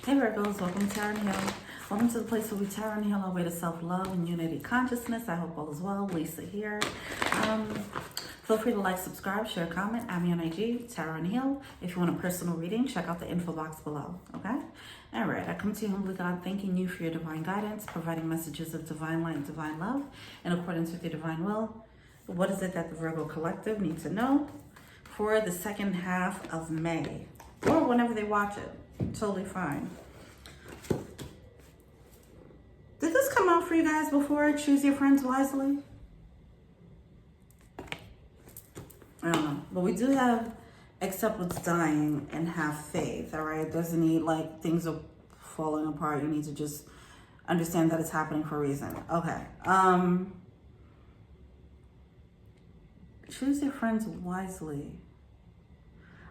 Hey Virgos, welcome to Tarot and Heal. Welcome to the place where we tarot and heal our way to self-love and unity consciousness. I hope all is well. Lisa here. Feel free to like, subscribe, share, comment. I'm on IG, Tarot and Heal. If you want a personal reading, check out the info box below, okay? All right, I come to you humbly, God, thanking you for your divine guidance, providing messages of divine light and divine love in accordance with your divine will. What is it that the Virgo Collective needs to know for the second half of May? Or whenever they watch it. Totally fine. Did this come out for you guys before? Choose your friends wisely? I don't know. But we do have accept what's dying and have faith, all right? It doesn't need like things are falling apart. You need to just understand that it's happening for a reason. Okay. Choose your friends wisely.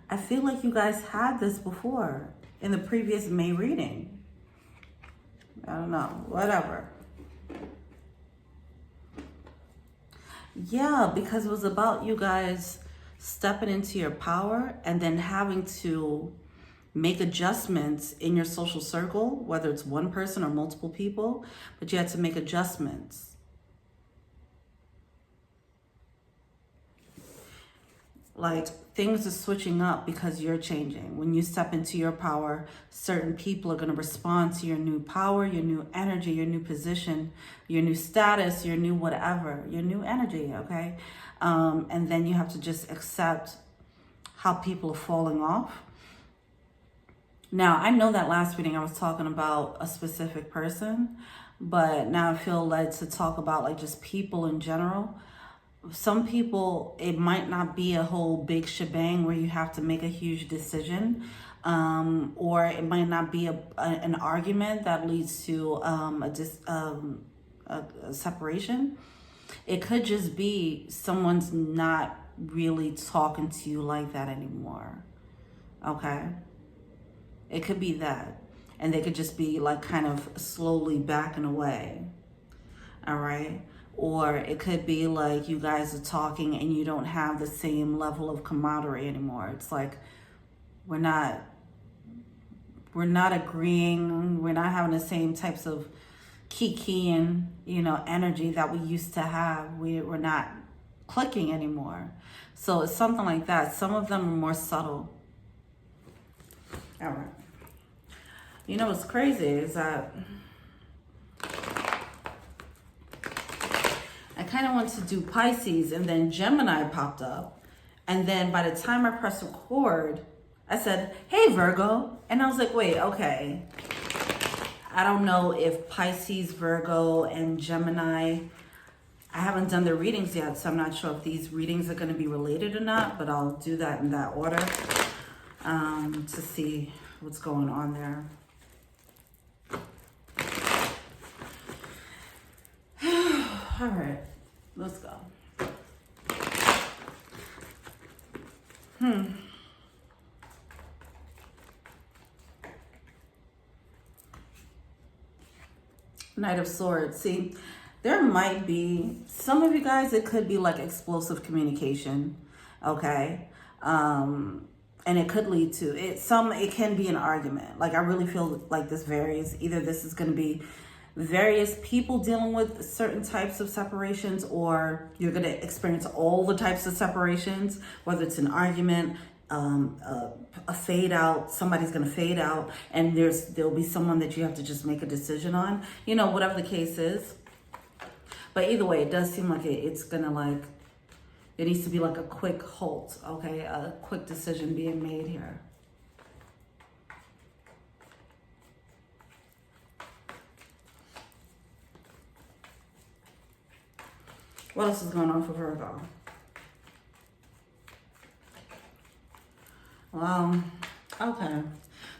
I feel like you guys had this before in the previous May reading. I don't know, whatever. Yeah, because it was about you guys stepping into your power and then having to make adjustments in your social circle, whether it's one person or multiple people, but you had to make adjustments. Like things are switching up because you're changing. When you step into your power, certain people are going to respond to your new power, your new energy, your new position, your new status, your new whatever, your new energy, okay? And then you have to just accept how people are falling off. Now, I know that last reading I was talking about a specific person, but now I feel led to talk about like just people in general. Some people, it might not be a whole big shebang where you have to make a huge decision, or it might not be an argument that leads to a separation. It could just be someone's not really talking to you like that anymore, okay? It could be that, and they could just be like kind of slowly backing away, all right? Or it could be like you guys are talking and you don't have the same level of camaraderie anymore. It's like we're not agreeing, we're not having the same types of kikiing, energy that we used to have. We're not clicking anymore. So it's something like that. Some of them are more subtle. All right. You know what's crazy is that I kind of wanted to do Pisces, and then Gemini popped up. And then by the time I pressed record, I said, hey, Virgo. And I was like, wait, okay. I don't know if Pisces, Virgo, and Gemini, I haven't done the readings yet, so I'm not sure if these readings are going to be related or not, but I'll do that in that order to see what's going on there. All right, let's go. Knight of Swords. See, there might be, some of you guys, it could be like explosive communication, okay? And it could lead to, it can be an argument. Like I really feel like this varies. Either this is going to be various people dealing with certain types of separations, or you're going to experience all the types of separations, whether it's an argument, a fade out, somebody's going to fade out, and there'll be someone that you have to just make a decision on, whatever the case is. But either way, it does seem like it's going to like, it needs to be like a quick halt, okay? A quick decision being made here. What else is going on for Virgo? Well, okay.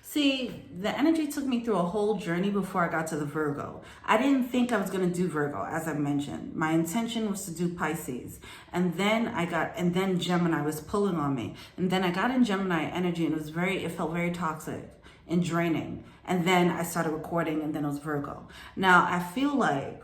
See, the energy took me through a whole journey before I got to the Virgo. I didn't think I was going to do Virgo, as I mentioned. My intention was to do Pisces. And then Gemini was pulling on me. And then I got in Gemini energy, and it felt very toxic and draining. And then I started recording, and then it was Virgo. Now, I feel like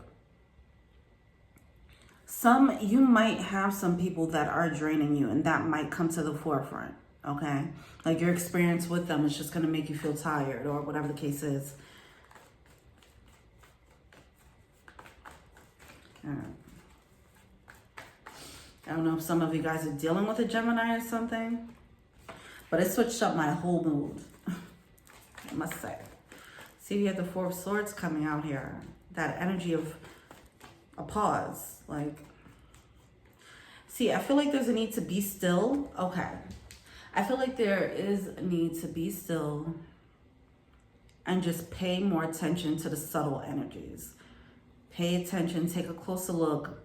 you might have some people that are draining you, and that might come to the forefront. okay? Like your experience with them is just going to make you feel tired or whatever the case is. All right. I don't know if some of you guys are dealing with a Gemini or something, but it switched up my whole mood, I must say. See, you have the Four of Swords coming out here. That energy of a pause. Like, see, I feel like there's a need to be still. Okay. I feel like there is a need to be still and just pay more attention to the subtle energies. Pay attention, take a closer look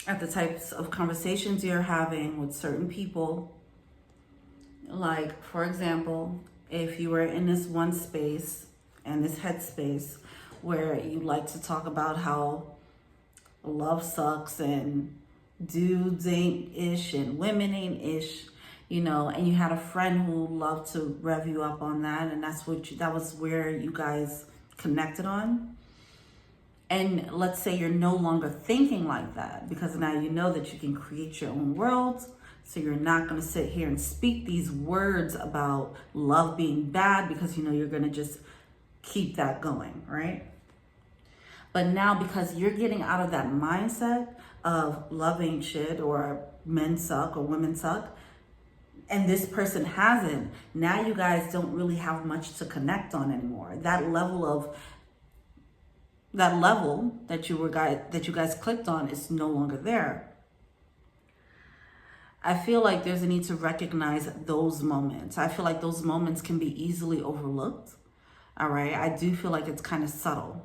at the types of conversations you're having with certain people. Like, for example, if you were in this one space and this headspace where you like to talk about how love sucks and dudes ain't ish and women ain't ish, you know, and you had a friend who loved to rev you up on that, and that was where you guys connected on. And let's say you're no longer thinking like that because now you know that you can create your own world. So you're not going to sit here and speak these words about love being bad because you know you're going to just keep that going, right? But now because you're getting out of that mindset of love ain't shit or men suck or women suck, and this person hasn't, now you guys don't really have much to connect on anymore. That level that you guys clicked on is no longer there. I feel like there's a need to recognize those moments. I feel like those moments can be easily overlooked. All right. I do feel like it's kind of subtle.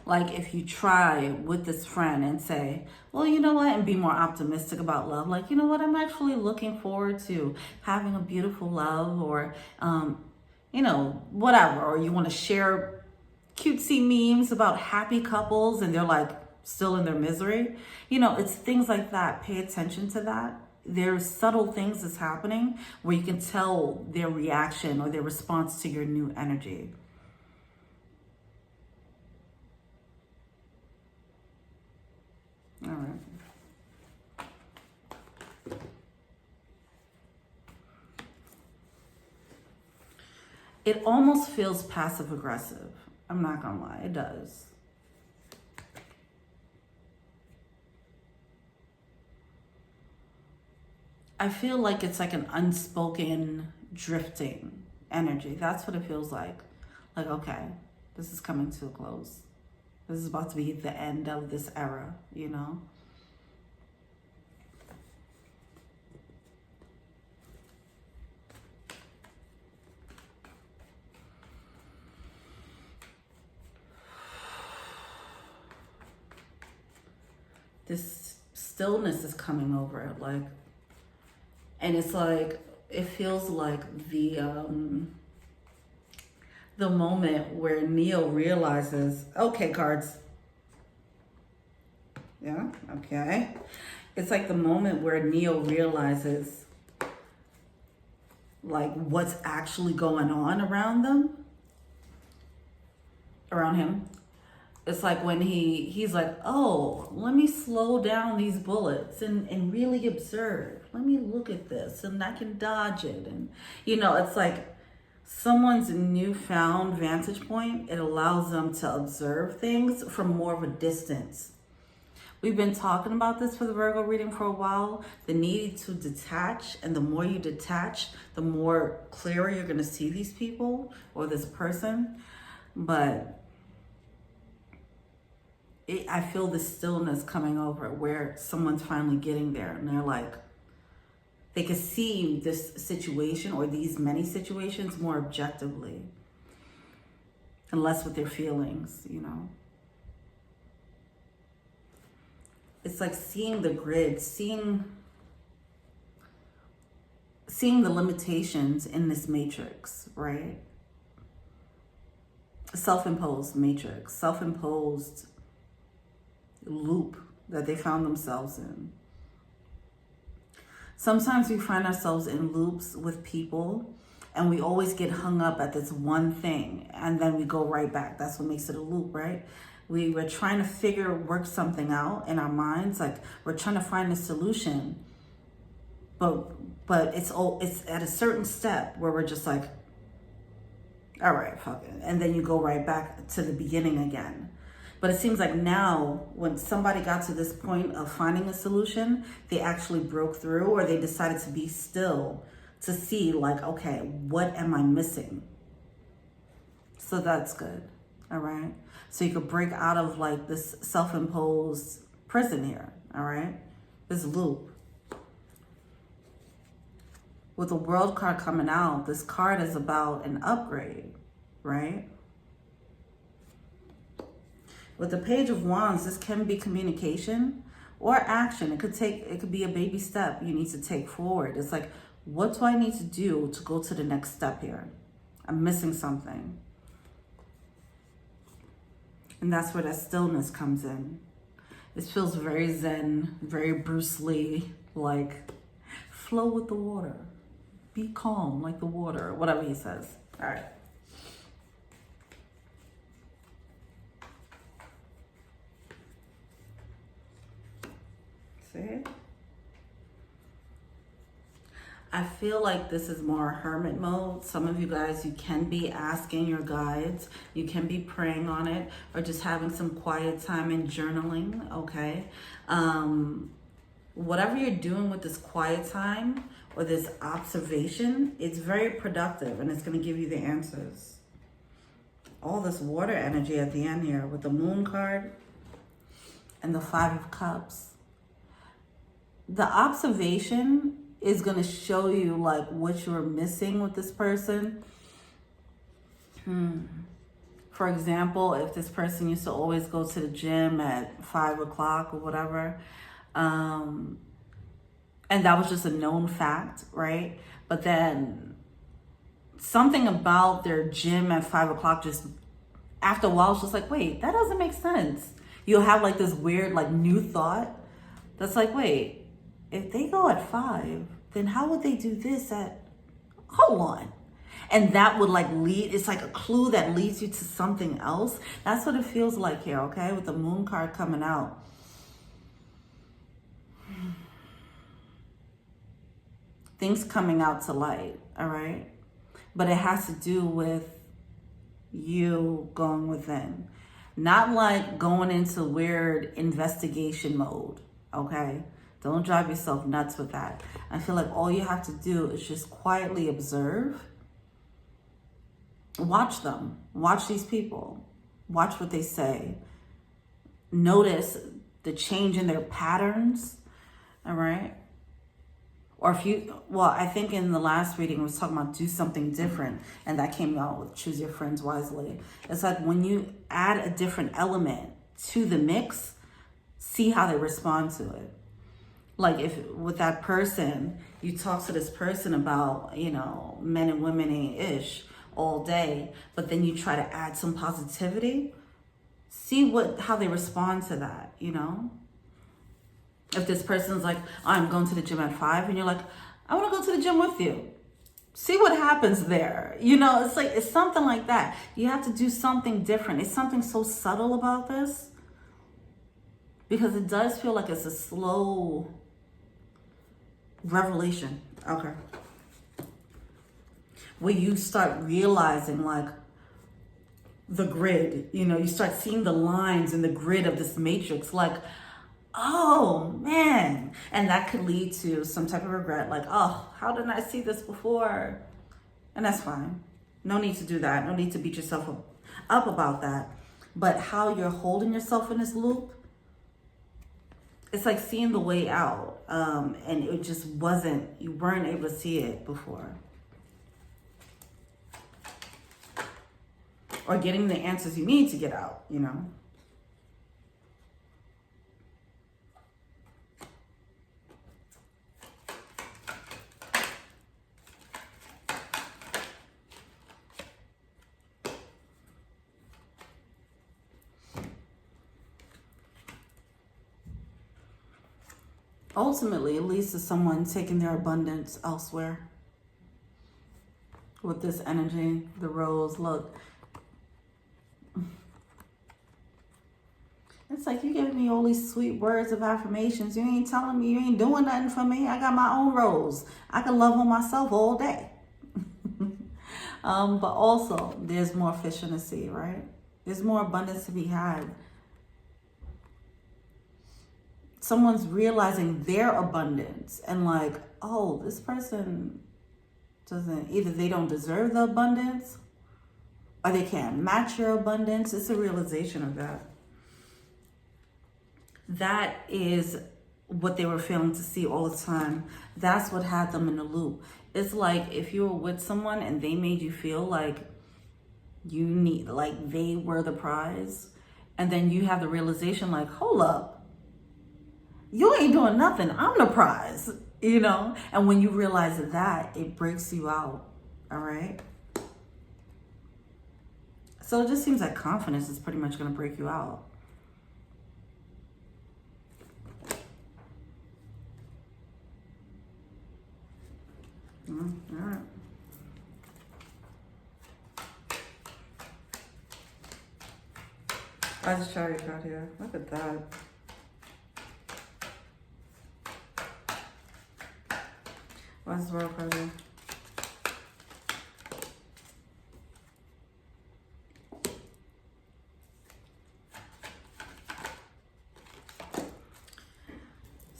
Like if you try with this friend and say, well, you know what, and be more optimistic about love. Like, you know what, I'm actually looking forward to having a beautiful love, or, you know, whatever. Or you want to share cutesy memes about happy couples and they're like still in their misery. You know, it's things like that. Pay attention to that. There's subtle things that's happening where you can tell their reaction or their response to your new energy. All right. It almost feels passive aggressive. I'm not gonna lie, it does. I feel like it's like an unspoken drifting energy. That's what it feels like. Like, okay, this is coming to a close. This is about to be the end of this era, you know? This stillness is coming over it, like, and it's like, it feels like the moment where Neo realizes, okay, cards. Yeah, okay. It's like the moment where Neo realizes like what's actually going on around him. It's like when he's like, oh, let me slow down these bullets and really observe. Let me look at this and I can dodge it. And, you know, it's like someone's newfound vantage point. It allows them to observe things from more of a distance. We've been talking about this for the Virgo reading for a while. The need to detach, and the more you detach, the more clearer you're going to see these people or this person. But I feel the stillness coming over where someone's finally getting there, and they're like, they can see this situation or these many situations more objectively and less with their feelings, you know. It's like seeing the grid, seeing the limitations in this matrix, right? Self-imposed matrix, self-imposed loop that they found themselves in. Sometimes we find ourselves in loops with people and we always get hung up at this one thing and then we go right back. That's what makes it a loop, right? We were trying to work something out in our minds. Like we're trying to find a solution, but it's at a certain step where we're just like, all right, fuck it. And then you go right back to the beginning again. But it seems like now when somebody got to this point of finding a solution, they actually broke through, or they decided to be still to see like, okay, what am I missing? So that's good. All right. So you could break out of like this self-imposed prison here. All right. This loop. With the World card coming out, this card is about an upgrade, right? With the Page of Wands, this can be communication or action. It could be a baby step you need to take forward. It's like, what do I need to do to go to the next step here? I'm missing something. And that's where that stillness comes in. It feels very zen, very Bruce Lee, like flow with the water. Be calm like the water, whatever he says. All right. See? I feel like this is more hermit mode. Some of you guys, you can be asking your guides. You can be praying on it, or just having some quiet time and journaling, okay? Whatever you're doing with this quiet time or this observation, it's very productive and it's going to give you the answers. All this water energy at the end here with the Moon card and the Five of Cups. The observation is going to show you like what you're missing with this person. For example, if this person used to always go to the gym at 5 o'clock or whatever, and that was just a known fact, right? But then something about their gym at 5 o'clock just, after a while, it's just like, wait, that doesn't make sense. You'll have like this weird, like new thought that's like, wait, if they go at 5, then how would they do this at, hold on. And that would like lead, it's like a clue that leads you to something else. That's what it feels like here, okay? With the Moon card coming out. Things coming out to light, all right? But it has to do with you going within. Not like going into weird investigation mode, okay? Don't drive yourself nuts with that. I feel like all you have to do is just quietly observe. Watch them. Watch these people. Watch what they say. Notice the change in their patterns, all right? Or if you, well, I think in the last reading, I was talking about do something different. And that came out with choose your friends wisely. It's like when you add a different element to the mix, see how they respond to it. Like if with that person, you talk to this person about, you know, men and women ain't ish all day, but then you try to add some positivity, see how they respond to that, you know? If this person's like, I'm going to the gym at 5, and you're like, I want to go to the gym with you. See what happens there. You know, it's like, it's something like that. You have to do something different. It's something so subtle about this, because it does feel like it's a slow revelation. Okay. Where you start realizing like the grid, you know, you start seeing the lines in the grid of this matrix, like, oh man. And that could lead to some type of regret, like, oh, how didn't I see this before? And that's fine. No need to do that. No need to beat yourself up about that. But how you're holding yourself in this loop, it's like seeing the way out. And it just you weren't able to see it before. Or getting the answers you need to get out, you know? Ultimately, it leads to someone taking their abundance elsewhere. With this energy, the rose, look. It's like, you giving me all these sweet words of affirmations. You ain't telling me, you ain't doing nothing for me. I got my own rose. I can love on myself all day. But also, there's more fish in the sea, right? There's more abundance to be had. Someone's realizing their abundance and like, oh, this person doesn't, either they don't deserve the abundance or they can't match your abundance. It's a realization of that. That is what they were failing to see all the time. That's what had them in the loop. It's like if you were with someone and they made you feel like you need, like they were the prize, and then you have the realization like, hold up, you ain't doing nothing, I'm the prize, you know? And when you realize that, it breaks you out, all right? So it just seems like confidence is pretty much gonna break you out. All right. Why is the chariot card here? Look at that. Why is the world card here?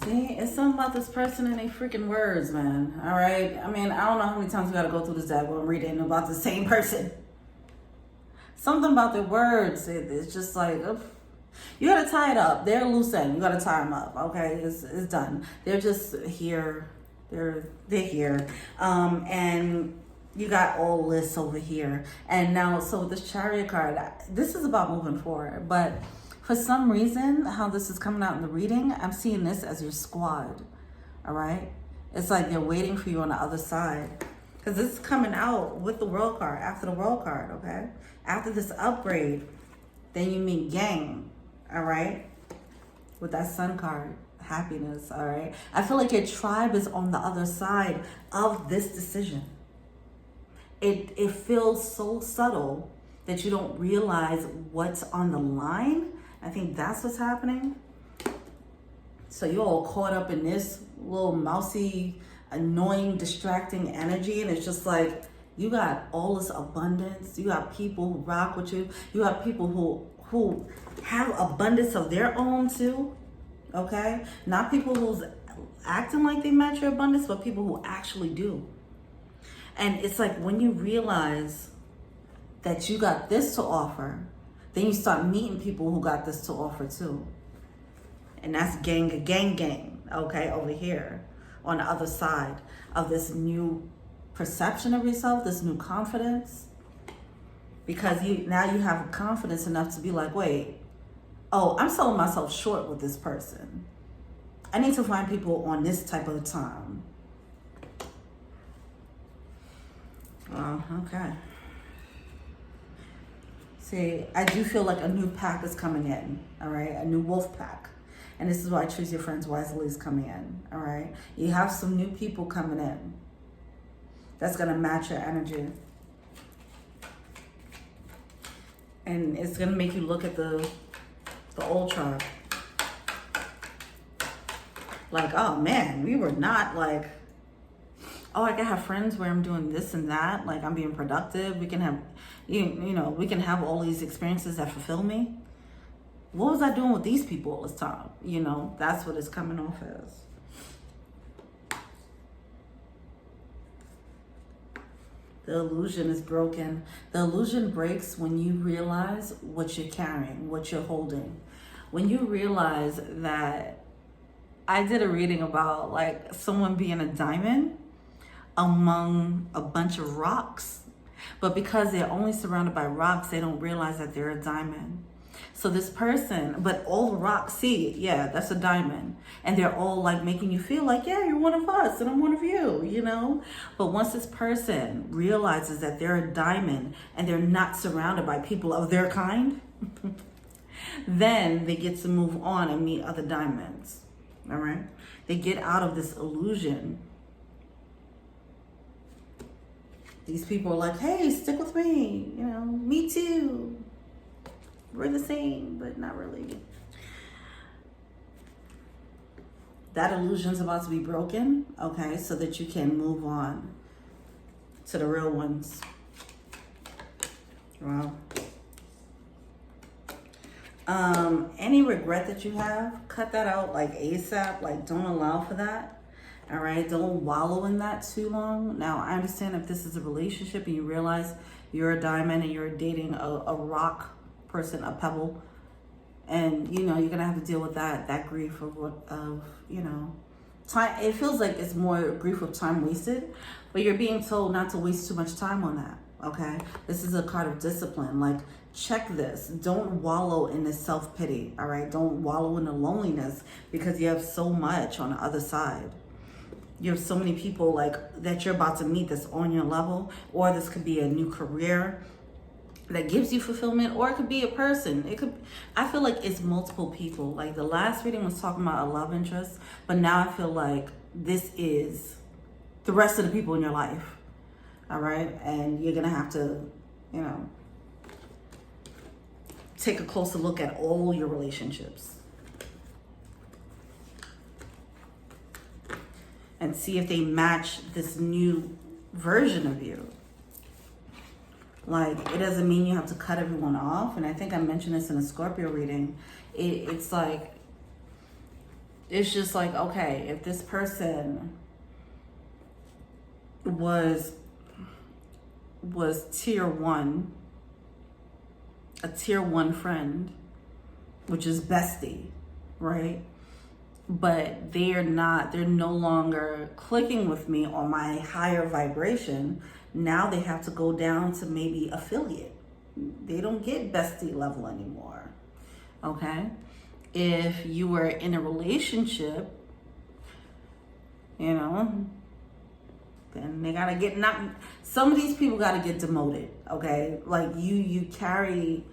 See, it's something about this person and they freaking words, man. All right? I mean, I don't know how many times we got to go through this deck when I'm reading about the same person. Something about their words, it's just like, you got to tie it up. They're loose end. You got to tie them up, okay? It's done. They're just here. They're here. And you got all this over here. And now, so with this chariot card, this is about moving forward, but for some reason, how this is coming out in the reading, I'm seeing this as your squad, all right? It's like they're waiting for you on the other side. Because this is coming out with the world card, after the world card, okay? After this upgrade, then you meet gang, all right? With that sun card, happiness, all right? I feel like your tribe is on the other side of this decision. It feels so subtle that you don't realize what's on the line. I think that's what's happening. So you're all caught up in this little mousy, annoying, distracting energy. And it's just like, you got all this abundance. You got people who rock with you. You have people who have abundance of their own too. Okay? Not people who's acting like they match your abundance, but people who actually do. And it's like when you realize that you got this to offer, then you start meeting people who got this to offer too. And that's gang, okay, over here on the other side of this new perception of yourself, this new confidence. Because now you have confidence enough to be like, wait, oh, I'm selling myself short with this person. I need to find people on this type of time. Oh, okay. See, I do feel like a new pack is coming in, all right? A new wolf pack. And this is why Choose Your Friends Wisely is coming in, all right? You have some new people coming in that's going to match your energy. And it's going to make you look at the old tribe. Like, oh man, we were not like, oh, I can have friends where I'm doing this and that. Like, I'm being productive. We can have, you know, we can have all these experiences that fulfill me. What was I doing with these people all this time? You know, that's what it's coming off as. The illusion is broken. The illusion breaks when you realize what you're carrying, what you're holding. When you realize that, I did a reading about like someone being a diamond among a bunch of rocks, but because they're only surrounded by rocks, they don't realize that they're a diamond. So this person, but all the rocks see, yeah, that's a diamond. And they're all like making you feel like, yeah, you're one of us and I'm one of you, you know? But once this person realizes that they're a diamond and they're not surrounded by people of their kind, then they get to move on and meet other diamonds, all right? They get out of this illusion. These people are like, hey, stick with me, you know, me too. We're the same, but not really. that illusion's about to be broken, okay, so that you can move on to the real ones. Wow. Any regret that you have, cut that out like ASAP. Like, don't allow for that. All right, don't wallow in that too long. Now, I understand if this is a relationship and you realize you're a diamond and you're dating a rock person, a pebble, and you know you're gonna have to deal with that grief of you know, time. It feels like it's more grief of time wasted, but you're being told not to waste too much time on that. Okay, this is a card of discipline. Like, check this. Don't wallow in this self-pity. All right, don't wallow in the loneliness because you have so much on the other side. You have so many people like that you're about to meet that's on your level, or this could be a new career that gives you fulfillment, or it could be a person. It could, I feel like it's multiple people. Like the last reading was talking about a love interest, but now I feel like this is the rest of the people in your life. All right, and you're gonna have to, you know, take a closer look at all your relationships and see if they match this new version of you. Like, it doesn't mean you have to cut everyone off. And I think I mentioned this in a Scorpio reading. It's like, it's just like, okay, if this person was tier one, a tier one friend, which is bestie, right? But they're no longer clicking with me on my higher vibration. Now they have to go down to maybe affiliate. They don't get bestie level anymore, okay? If you were in a relationship, you know, then they gotta get some of these people gotta get demoted, okay? Like you carry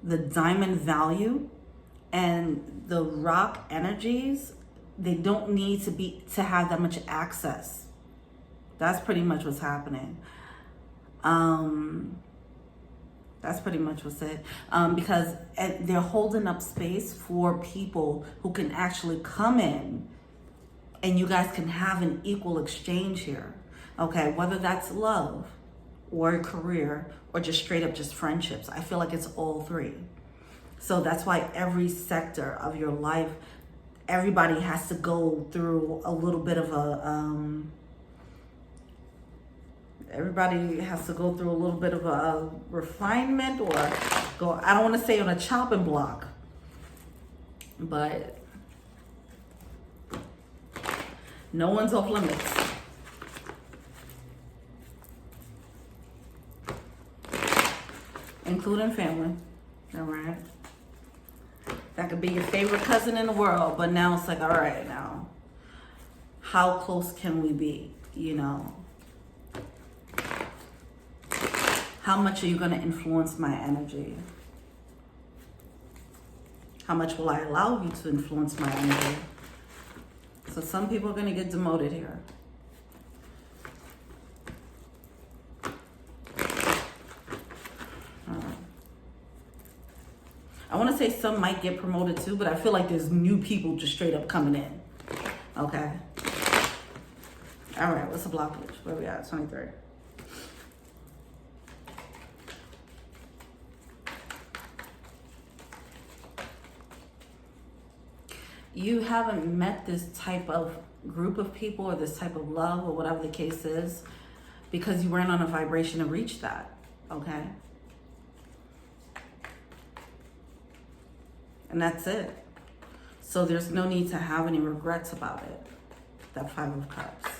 the diamond value and the rock energies. They don't need to have that much access. That's pretty much what's happening. That's pretty much what's it. Because they're holding up space for people who can actually come in and you guys can have an equal exchange here. Okay, whether that's love or career or just straight up just friendships. I feel like it's all three. So that's why every sector of your life, everybody has to go through a little bit of a, everybody has to go through a little bit of a refinement, or go, I don't want to say on a chopping block, but no one's off limits. Including family, all right? That could be your favorite cousin in the world, but now it's like, all right, now, how close can we be, you know? How much are you gonna influence my energy? How much will I allow you to influence my energy? So some people are gonna get demoted here. I want to say some might get promoted too, but I feel like there's new people just straight up coming in. Okay. All right, what's the blockage? Where we at? 23. You haven't met this type of group of people or this type of love or whatever the case is because you weren't on a vibration to reach that. Okay. And that's it. So there's no need to have any regrets about it. That Five of Cups.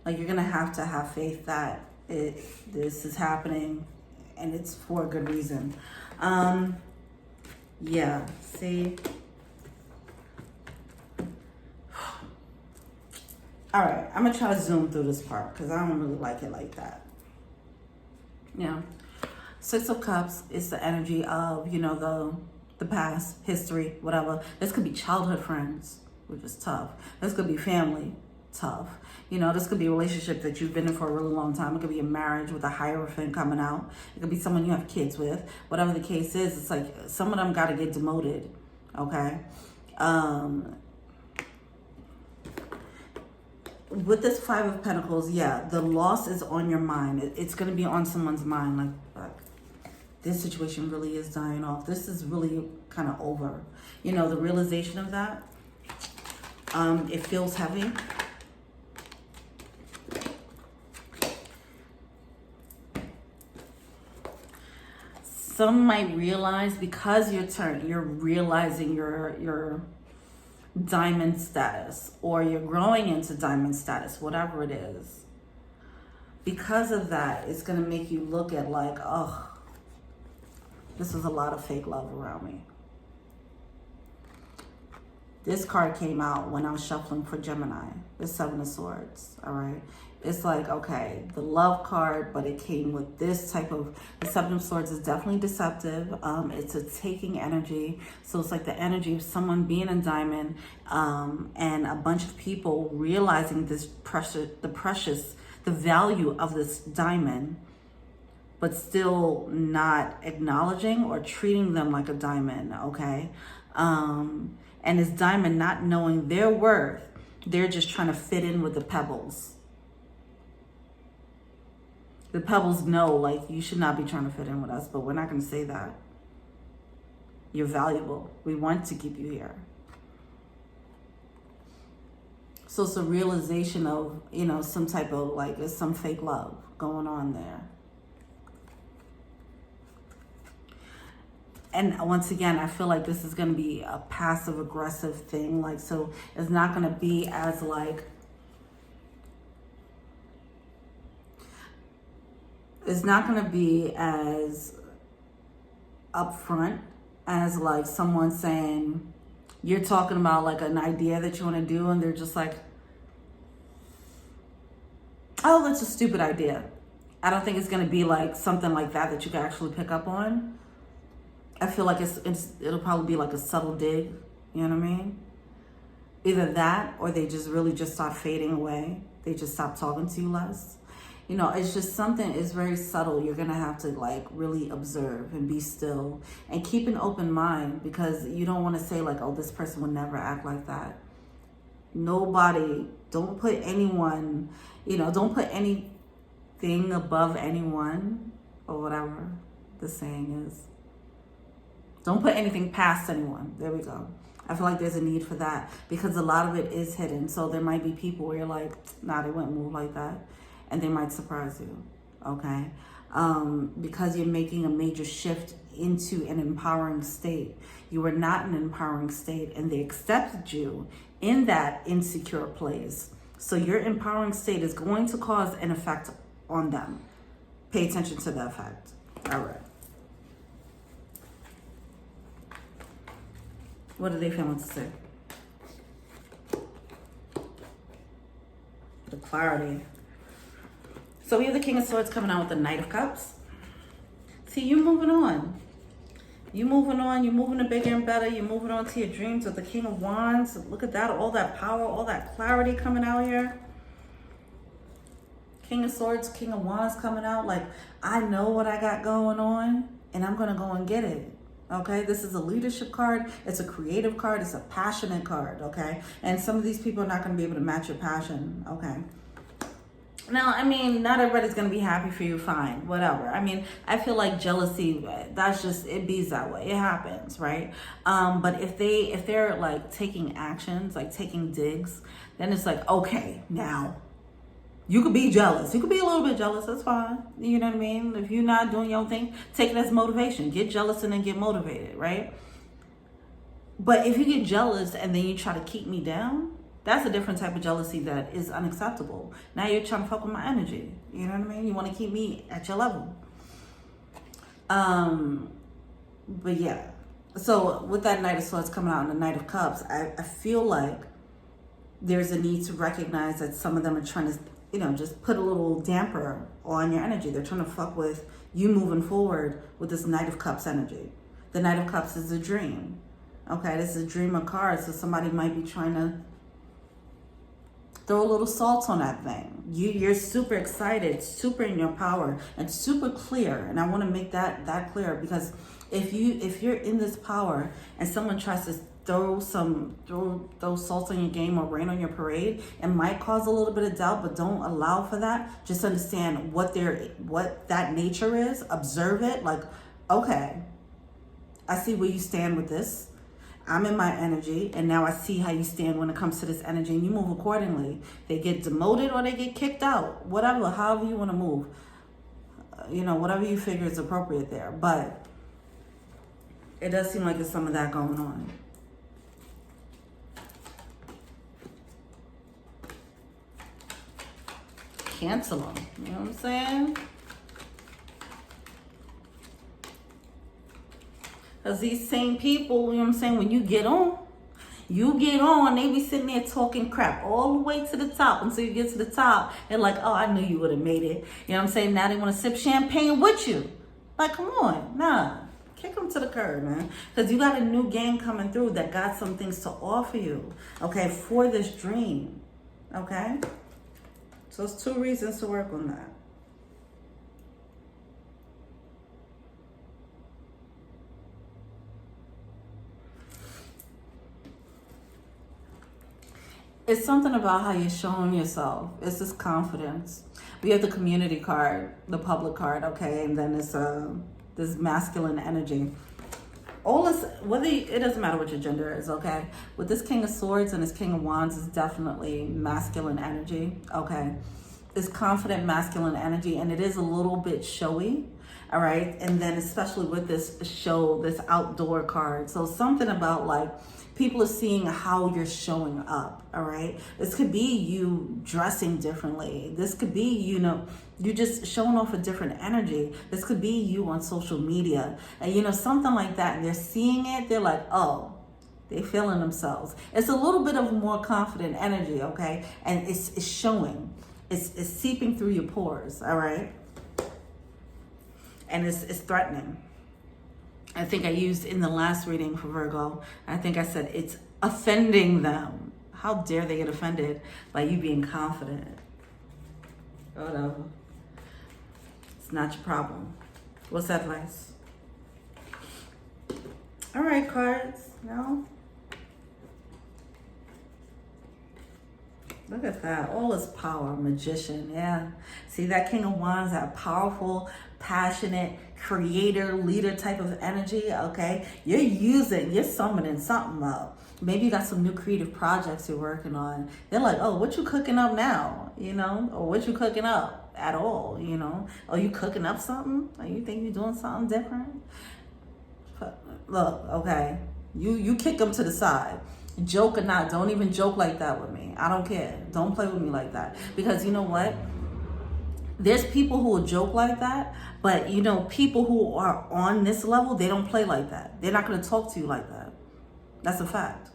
Like, you're gonna have to have faith that this is happening and it's for a good reason. Yeah, see? All right, I'm gonna try to zoom through this part because I don't really like it like that. Yeah. Six of Cups is the energy of, you know, the past, history, whatever. This could be childhood friends, which is tough. This could be family, tough. You know, this could be a relationship that you've been in for a really long time. It could be a marriage with a Hierophant coming out. It could be someone you have kids with. Whatever the case is, it's like some of them got to get demoted, okay? With this Five of Pentacles, yeah, the loss is on your mind. It's going to be on someone's mind. Like, this situation really is dying off. This is really kind of over. You know, the realization of that, it feels heavy. Some might realize, because you're realizing your diamond status, or you're growing into diamond status, whatever it is. Because of that, it's going to make you look at like, oh, this was a lot of fake love around me. This card came out when I was shuffling for Gemini, the Seven of Swords, all right? It's like, okay, the love card, but it came with this type of, the Seven of Swords is definitely deceptive. It's a taking energy. So it's like the energy of someone being a diamond, and a bunch of people realizing this the value of this diamond, but still not acknowledging or treating them like a diamond, okay? And this diamond not knowing their worth, they're just trying to fit in with the pebbles. The pebbles know, like, you should not be trying to fit in with us, but we're not going to say that. You're valuable. We want to keep you here. So it's a realization of, you know, some type of, like, there's some fake love going on there. And once again, I feel like this is going to be a passive aggressive thing. Like, so it's not going to be as like, it's not going to be as upfront as like someone saying, you're talking about like an idea that you want to do, and they're just like, oh, that's a stupid idea. I don't think it's going to be like something like that you can actually pick up on. I feel like it'll probably be like a subtle dig, you know what I mean? Either that, or they just really just start fading away. They just stop talking to you less. You know, it's just something, it's very subtle. You're going to have to like really observe and be still and keep an open mind, because you don't want to say like, oh, this person would never act like that. Nobody, don't put anyone, you know, don't put anything above anyone, or whatever the saying is. Don't put anything past anyone. There we go. I feel like there's a need for that, because a lot of it is hidden. So there might be people where you're like, nah, they wouldn't move like that. And they might surprise you, okay? Because you're making a major shift into an empowering state. You were not in an empowering state, and they accepted you in that insecure place. So your empowering state is going to cause an effect on them. Pay attention to the effect. All right. What are they feeling to say? The clarity. So we have the King of Swords coming out with the Knight of Cups. See, you moving on. You moving on. You're moving to bigger and better. You're moving on to your dreams with the King of Wands. Look at that. All that power, all that clarity coming out here. King of Swords, King of Wands coming out. Like, I know what I got going on, and I'm going to go and get it. Okay, this is a leadership card. It's a creative card. It's a passionate card. Okay, and some of these people are not going to be able to match your passion. Okay. Now, I mean, not everybody's going to be happy for you. Fine, whatever. I mean, I feel like jealousy, that's just, it bees that way. It happens, right? But if they're like taking actions, like taking digs, then it's like, okay, now you could be jealous. You could be a little bit jealous. That's fine. You know what I mean? If you're not doing your own thing, take it as motivation. Get jealous and then get motivated, right? But if you get jealous and then you try to keep me down, that's a different type of jealousy that is unacceptable. Now you're trying to fuck with my energy. You know what I mean? You want to keep me at your level. But yeah. So with that Knight of Swords coming out and the Knight of Cups, I feel like there's a need to recognize that some of them are trying to, you know, just put a little damper on your energy. They're trying to fuck with you moving forward with this Knight of Cups energy. The Knight of Cups is a dream. Okay, this is a dreamer card. So somebody might be trying to throw a little salt on that thing. You're super excited, super in your power, and super clear. And I want to make that clear, because if you're in this power and someone tries to throw salt on your game or rain on your parade, it might cause a little bit of doubt, but don't allow for that. Just understand what that nature is. Observe it. Like, okay, I see where you stand with this. I'm in my energy, and now I see how you stand when it comes to this energy, and you move accordingly. They get demoted or they get kicked out, whatever, however you want to move. Whatever you figure is appropriate there. But it does seem like there's some of that going on. Cancel them. You know what I'm saying? Because these same people, you know what I'm saying, when you get on, they be sitting there talking crap all the way to the top. Until you get to the top, they're like, oh, I knew you would have made it. You know what I'm saying? Now they want to sip champagne with you. Like, come on. Nah. Kick them to the curb, man. Because you got a new game coming through that got some things to offer you, okay, for this dream, okay? So it's 2 reasons to work on that. It's something about how you're showing yourself. It's this confidence. We have the community card, the public card, okay? And then it's this masculine energy. All this, it doesn't matter what your gender is, okay? With this King of Swords and this King of Wands is definitely masculine energy, okay? It's confident masculine energy, and it is a little bit showy, all right? And then especially with this outdoor card. So something about like, people are seeing how you're showing up, all right? This could be you dressing differently. This could be, you're just showing off a different energy. This could be you on social media, and something like that. And they're seeing it, they're like, oh, they're feeling themselves. It's a little bit of more confident energy, okay? And it's showing. It's seeping through your pores, all right? And it's threatening. I think I used in the last reading for Virgo, I think I said it's offending them. How dare they get offended by you being confident? Whatever. It's not your problem. What's that advice? All right, cards. No? Look at that. All this power. Magician. Yeah. See that King of Wands, that powerful, passionate, creator, leader type of energy, okay? You're summoning something up. Maybe you got some new creative projects you're working on. They're like, oh, what you cooking up now? Or what you cooking up at all, Oh, you cooking up something? Or you think you're doing something different? Look, okay, you kick them to the side. Joke or not, don't even joke like that with me. I don't care. Don't play with me like that. Because you know what? There's people who will joke like that, but people who are on this level, they don't play like that. They're not going to talk to you like that. That's a fact.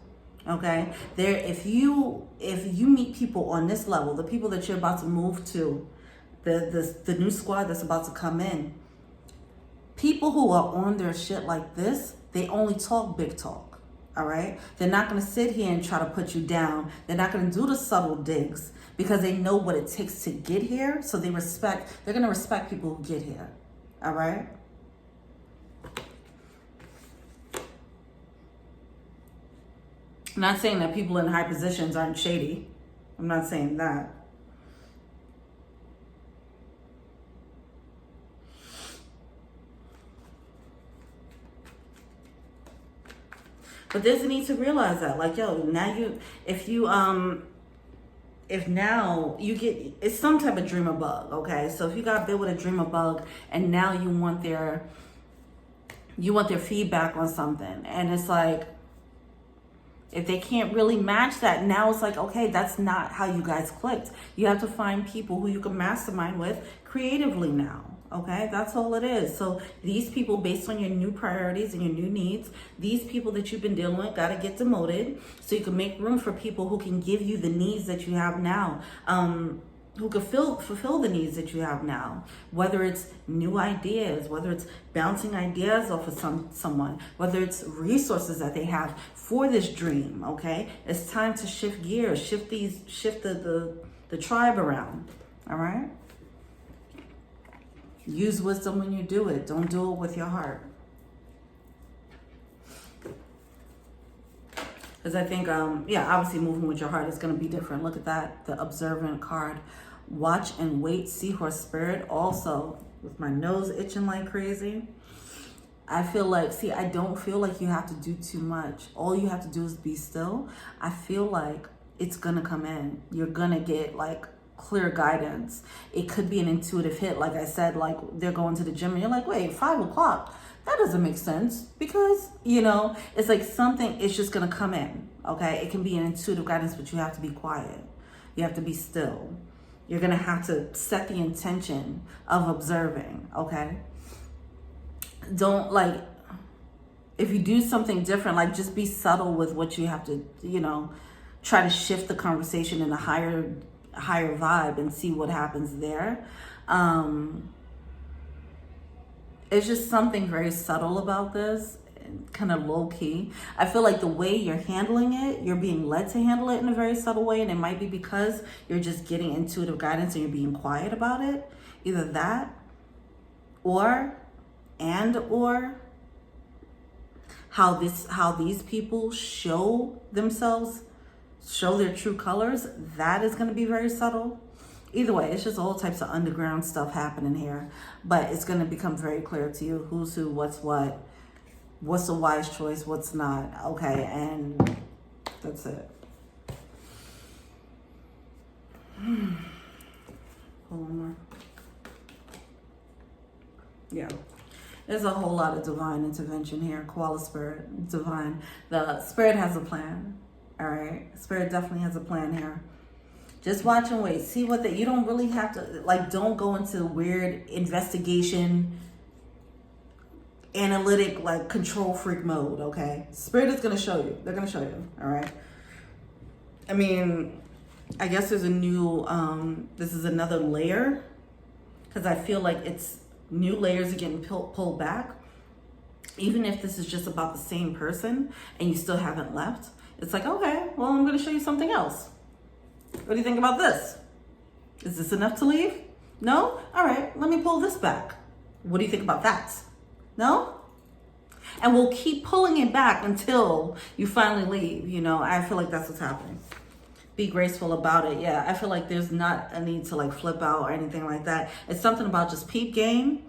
Okay? If you meet people on this level, the people that you're about to move to, the new squad that's about to come in, people who are on their shit like this, they only talk big talk. All right? They're not going to sit here and try to put you down. They're not going to do the subtle digs because they know what it takes to get here. So they're going to respect people who get here. All right? I'm not saying that people in high positions aren't shady. I'm not saying that. But there's a need to realize that, like, yo, now if now you get, it's some type of dreamer bug, okay? So if you got bit with a dreamer bug and now you want their feedback on something, and it's like, if they can't really match that, now it's like, okay, that's not how you guys clicked. You have to find people who you can mastermind with creatively now. Okay, that's all it is. So these people, based on your new priorities and your new needs, these people that you've been dealing with got to get demoted so you can make room for people who can give you the needs that you have now. who could fulfill the needs that you have now, whether it's new ideas, whether it's bouncing ideas off of someone, whether it's resources that they have for this dream. Okay, it's time to shift gears, shift the tribe around. All right, use wisdom when you do it. Don't do it with your heart. Because I think, yeah, obviously moving with your heart is going to be different. Look at that, the observant card. Watch and wait, seahorse spirit. Also, with my nose itching like crazy, I feel like, see, I don't feel like you have to do too much. All you have to do is be still. I feel like it's going to come in. You're going to get like clear guidance. It could be an intuitive hit. Like I said, like they're going to the gym and you're like, wait, 5 o'clock. That doesn't make sense because, you know, it's like something is just going to come in, okay? It can be an intuitive guidance, but you have to be quiet. You have to be still. You're going to have to set the intention of observing, okay? Don't, like, if you do something different, like just be subtle with what you have to, you know, try to shift the conversation in a higher vibe and see what happens there. It's just something very subtle about this, kind of low key. I feel like the way you're handling it, you're being led to handle it in a very subtle way, and it might be because you're just getting intuitive guidance and you're being quiet about it. Either that, or how these people show themselves, show their true colors. That is going to be very subtle. Either way, it's just all types of underground stuff happening here. But it's going to become very clear to you who's who, what's what, what's a wise choice, what's not. Okay, and that's it. Hold on more. Yeah. There's a whole lot of divine intervention here. Koala spirit, divine. The spirit has a plan. All right? Spirit definitely has a plan here. Just watch and wait. See what you don't really have to, like, don't go into weird investigation, analytic, like, control freak mode, okay? Spirit is going to show you. They're going to show you, all right? I mean, I guess there's a new, this is another layer, because I feel like it's new layers are getting pulled back. Even if this is just about the same person and you still haven't left, it's like, okay, well, I'm going to show you something else. What do you think about this? Is this enough to leave? No? All right, let me pull this back. What do you think about that? No? And we'll keep pulling it back until you finally leave. You know, I feel like that's what's happening. Be graceful about it. Yeah, I feel like there's not a need to like flip out or anything like that. It's something about just peep game,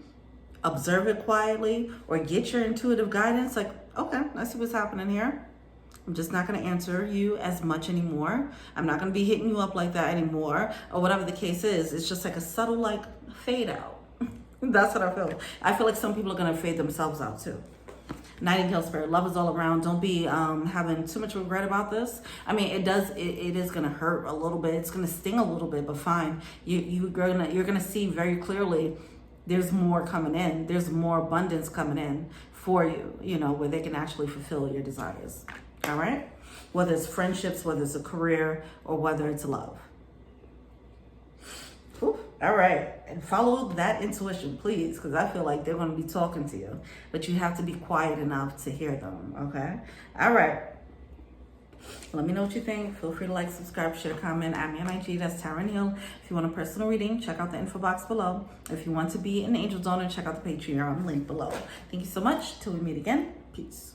observe it quietly, or get your intuitive guidance. Like, okay, I see what's happening here. I'm just not going to answer you as much anymore. I'm not going to be hitting you up like that anymore, or whatever the case is. It's just like a subtle, like, fade out. That's what I feel. I feel like some people are going to fade themselves out too. Nightingale spirit, love is all around. Don't be having too much regret about this. I mean, it is going to hurt a little bit. It's going to sting a little bit, but fine. You're going to see very clearly there's more coming in. There's more abundance coming in for you, you know, where they can actually fulfill your desires. All right? Whether it's friendships, whether it's a career, or whether it's love. Ooh, all right. And follow that intuition, please, because I feel like they're going to be talking to you. But you have to be quiet enough to hear them, okay? All right. Let me know what you think. Feel free to like, subscribe, share, comment. I'm on IG. That's Tara Neal. If you want a personal reading, check out the info box below. If you want to be an angel donor, check out the Patreon link below. Thank you so much. Till we meet again. Peace.